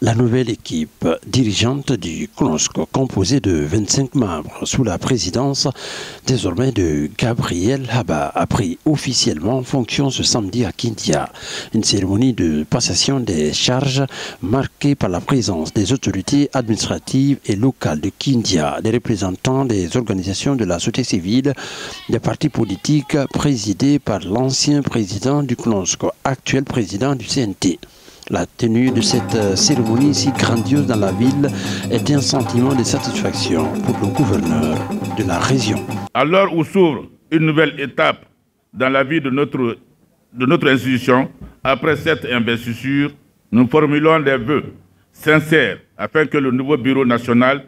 La nouvelle équipe dirigeante du CNOSC, composée de 25 membres sous la présidence désormais de Gabriel Haba, a pris officiellement fonction ce samedi à Kindia. Une cérémonie de passation des charges marquée par la présence des autorités administratives et locales de Kindia, des représentants des organisations de la société civile, des partis politiques présidés par l'ancien président du CNOSC, actuel président du CNT. La tenue de cette cérémonie si grandiose dans la ville est un sentiment de satisfaction pour le gouverneur de la région. À l'heure où s'ouvre une nouvelle étape dans la vie de notre institution, après cette investiture, nous formulons des vœux sincères afin que le nouveau bureau national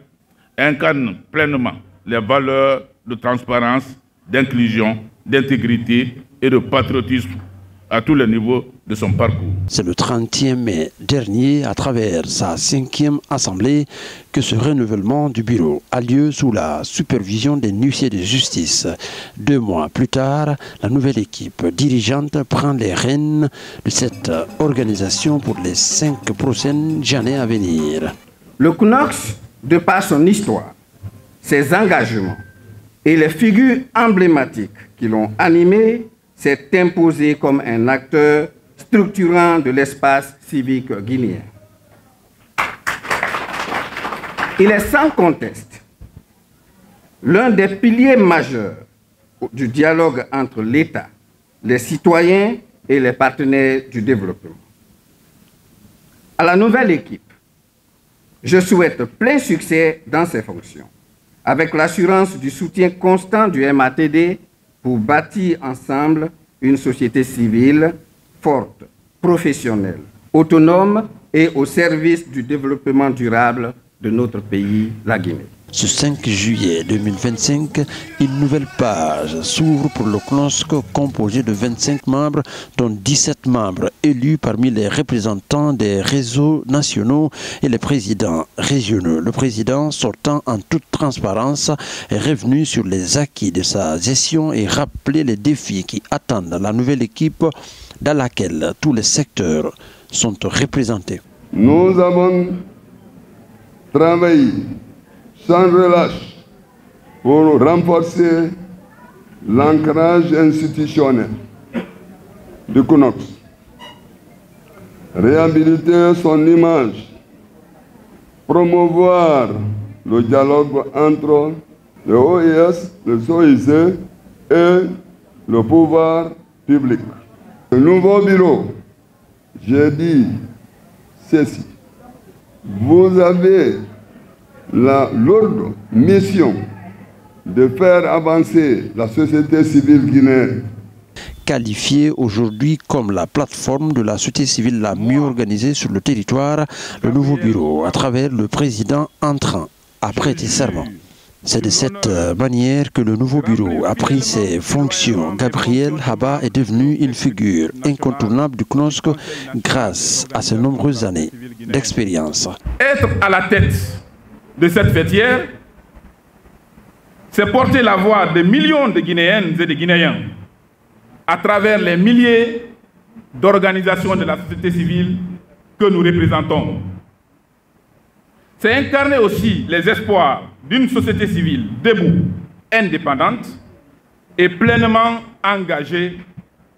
incarne pleinement les valeurs de transparence, d'inclusion, d'intégrité et de patriotisme à tous les niveaux de son parcours. C'est le 30e mai dernier, à travers sa 5e assemblée, que ce renouvellement du bureau a lieu sous la supervision des huissiers de justice. 2 mois plus tard, la nouvelle équipe dirigeante prend les rênes de cette organisation pour les 5 prochaines années à venir. Le CNOSC, de par son histoire, ses engagements et les figures emblématiques qui l'ont animé, s'est imposé comme un acteur structurant de l'espace civique guinéen. Il est sans conteste l'un des piliers majeurs du dialogue entre l'État, les citoyens et les partenaires du développement. À la nouvelle équipe, je souhaite plein succès dans ses fonctions, avec l'assurance du soutien constant du MATD pour bâtir ensemble une société civile forte, professionnelle, autonome et au service du développement durable de notre pays, la Guinée. Ce 5 juillet 2025, une nouvelle page s'ouvre pour le CNOSC composé de 25 membres, dont 17 membres élus parmi les représentants des réseaux nationaux et les présidents régionaux. Le président, sortant en toute transparence, est revenu sur les acquis de sa gestion et rappelé les défis qui attendent la nouvelle équipe dans laquelle tous les secteurs sont représentés. Nous avons travaillé sans relâche pour renforcer l'ancrage institutionnel du CNOSC, réhabiliter son image, promouvoir le dialogue entre le OIS, le SOIC et le pouvoir public. Le nouveau bureau, j'ai dit ceci, vous avez la lourde mission de faire avancer la société civile guinéenne. Qualifié aujourd'hui comme la plateforme de la société civile la mieux organisée sur le territoire, le nouveau bureau, à travers le président entrant, a prêté serment. C'est de cette manière que le nouveau bureau a pris ses fonctions. Gabriel Haba est devenu une figure incontournable du CNOSC grâce à ses nombreuses années d'expérience. Être à la tête de cette fêtière, c'est porter la voix de millions de Guinéennes et de Guinéens à travers les milliers d'organisations de la société civile que nous représentons. C'est incarner aussi les espoirs d'une société civile debout, indépendante et pleinement engagée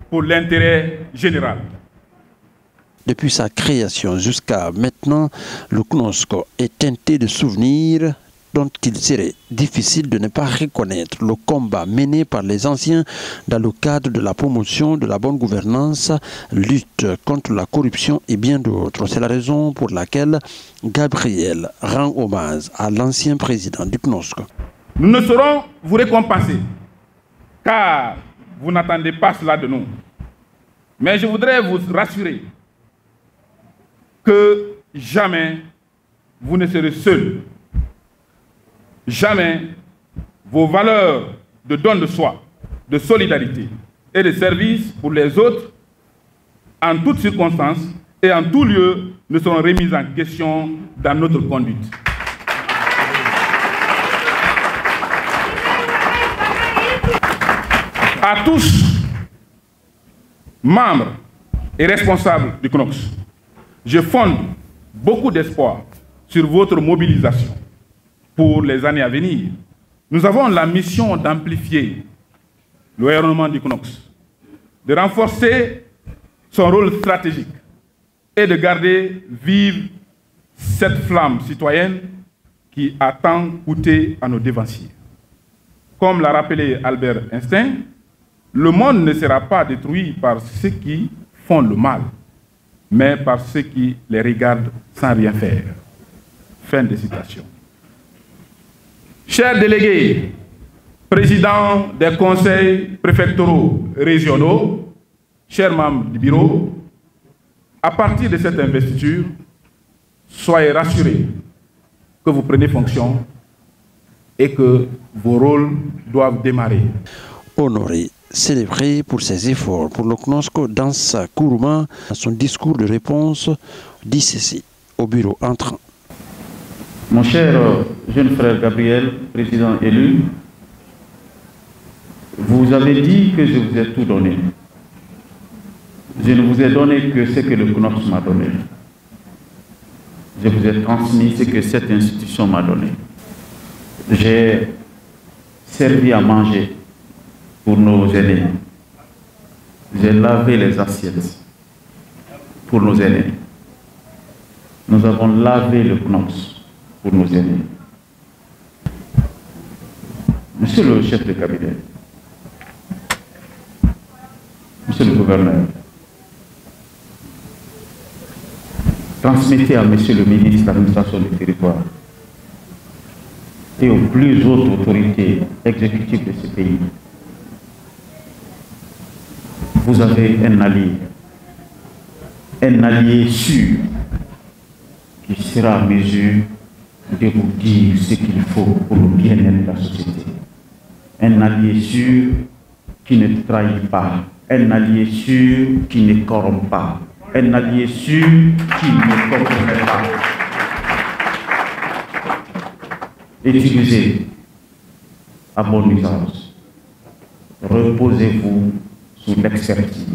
pour l'intérêt général. Depuis sa création jusqu'à maintenant, le CNOSC est teinté de souvenirs dont il serait difficile de ne pas reconnaître le combat mené par les anciens dans le cadre de la promotion de la bonne gouvernance, lutte contre la corruption et bien d'autres. C'est la raison pour laquelle Gabriel rend hommage à l'ancien président du CNOSC. Nous ne saurons vous récompenser, car vous n'attendez pas cela de nous. Mais je voudrais vous rassurer que jamais vous ne serez seul. Jamais vos valeurs de don de soi, de solidarité et de service pour les autres, en toutes circonstances et en tout lieu, ne seront remises en question dans notre conduite. À tous, membres et responsables du CNOSC, je fonde beaucoup d'espoir sur votre mobilisation pour les années à venir. Nous avons la mission d'amplifier le rayonnement du CNOSC, de renforcer son rôle stratégique et de garder vive cette flamme citoyenne qui a tant coûté à nos dévanciers. Comme l'a rappelé Albert Einstein, le monde ne sera pas détruit par ceux qui font le mal, mais par ceux qui les regardent sans rien faire. Fin de citation. Chers délégués, présidents des conseils préfectoraux régionaux, chers membres du bureau, à partir de cette investiture, soyez rassurés que vous prenez fonction et que vos rôles doivent démarrer. Honoré, célébré pour ses efforts pour le CNOSC dans sa Kourouma, son discours de réponse dit ceci au bureau entrant. Mon cher jeune frère Gabriel, président élu, vous avez dit que je vous ai tout donné. Je ne vous ai donné que ce que le CNOSC m'a donné. Je vous ai transmis ce que cette institution m'a donné. J'ai servi à manger pour nos aînés. J'ai lavé les assiettes pour nos aînés. Nous avons lavé le CNOSC pour nos aînés. Monsieur le chef de cabinet, monsieur le gouverneur, transmettez à monsieur le ministre de l'administration du territoire et aux plus hautes autorités exécutives de ce pays. Vous avez un allié sûr qui sera à mesure de vous dire ce qu'il faut pour le bien-être de la société. Un allié sûr qui ne trahit pas, un allié sûr qui ne corrompt pas, un allié sûr qui ne compromet pas. Utilisez à bon usage. Reposez-vous sur l'expertise,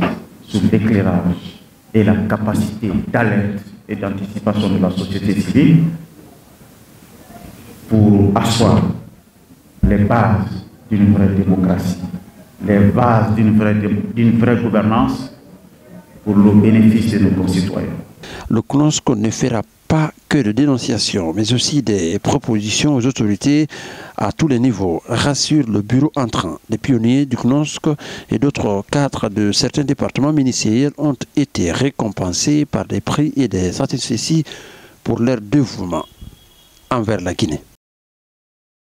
sur l'éclairage et la capacité d'alerte et d'anticipation de la société civile pour asseoir les bases d'une vraie démocratie, les bases d'une vraie gouvernance pour le bénéfice de nos concitoyens. Le CNOSC ne fera pas que de dénonciations, mais aussi des propositions aux autorités à tous les niveaux, rassure le bureau entrant. Les pionniers du CNOSC et d'autres cadres de certains départements ministériels ont été récompensés par des prix et des satisfecits pour leur dévouement envers la Guinée.